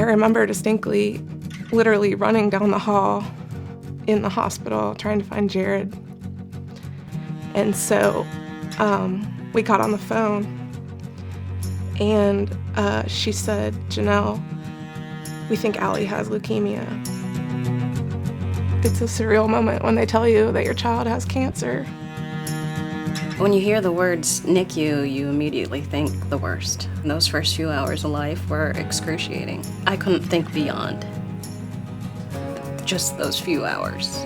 remember distinctly literally running down the hall in the hospital trying to find Jared. And so we got on the phone, and she said, "Janelle, we think Allie has leukemia." It's a surreal moment when they tell you that your child has cancer. When you hear the words NICU, you immediately think the worst. And those first few hours of life were excruciating. I couldn't think beyond just those few hours.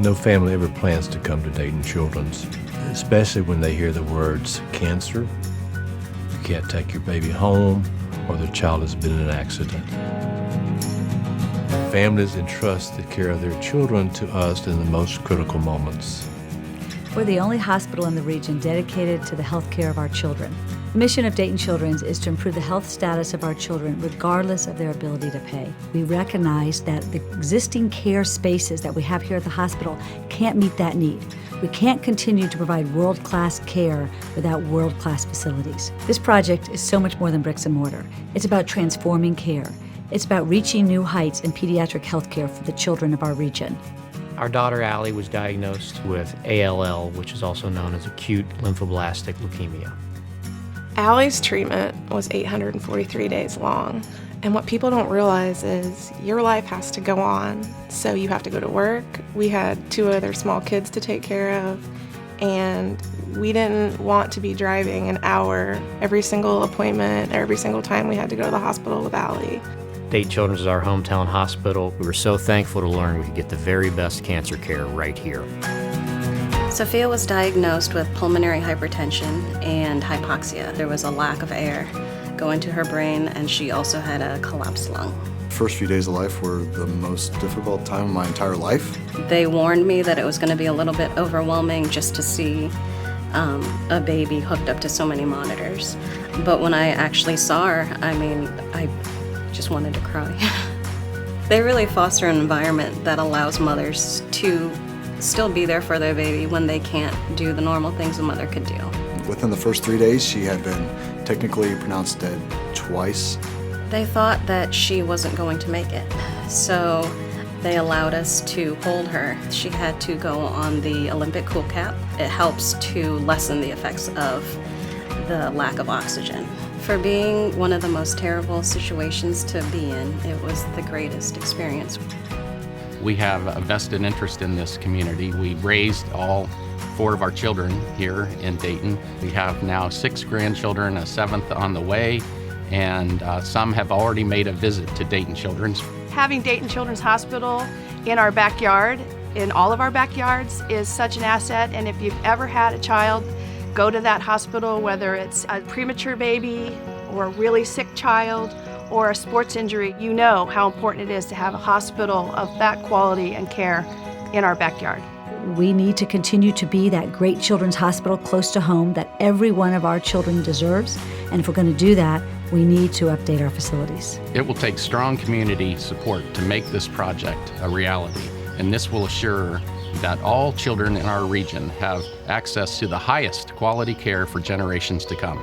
No family ever plans to come to Dayton Children's, especially when they hear the words cancer, you can't take your baby home, or the child has been in an accident. Families entrust the care of their children to us in the most critical moments. We're the only hospital in the region dedicated to the health care of our children. The mission of Dayton Children's is to improve the health status of our children regardless of their ability to pay. We recognize that the existing care spaces that we have here at the hospital can't meet that need. We can't continue to provide world-class care without world-class facilities. This project is so much more than bricks and mortar. It's about transforming care. It's about reaching new heights in pediatric health care for the children of our region. Our daughter Allie was diagnosed with ALL, which is also known as acute lymphoblastic leukemia. Allie's treatment was 843 days long. And what people don't realize is your life has to go on. So you have to go to work. We had 2 other small kids to take care of. And we didn't want to be driving an hour every single appointment, every single time we had to go to the hospital with Allie. Dayton Children's is our hometown hospital. We were so thankful to learn we could get the very best cancer care right here. Sophia was diagnosed with pulmonary hypertension and hypoxia. There was a lack of air going to her brain, and she also had a collapsed lung. First few days of life were the most difficult time of my entire life. They warned me that it was going to be a little bit overwhelming just to see a baby hooked up to so many monitors. But when I actually saw her, I just wanted to cry. They really foster an environment that allows mothers to still be there for their baby when they can't do the normal things a mother could do. Within the first 3 days, she had been technically pronounced dead twice. They thought that she wasn't going to make it, so they allowed us to hold her. She had to go on the Olympic cool cap. It helps to lessen the effects of the lack of oxygen. For being one of the most terrible situations to be in, it was the greatest experience. We have a vested interest in this community. We raised all 4 of our children here in Dayton. We have now 6 grandchildren, a 7th on the way, and some have already made a visit to Dayton Children's. Having Dayton Children's Hospital in our backyard, in all of our backyards, is such an asset. And if you've ever had a child go to that hospital, whether it's a premature baby or a really sick child or a sports injury, you know how important it is to have a hospital of that quality and care in our backyard. We need to continue to be that great children's hospital close to home that every one of our children deserves. And if we're going to do that, we need to update our facilities. It will take strong community support to make this project a reality, and this will assure that all children in our region have access to the highest quality care for generations to come.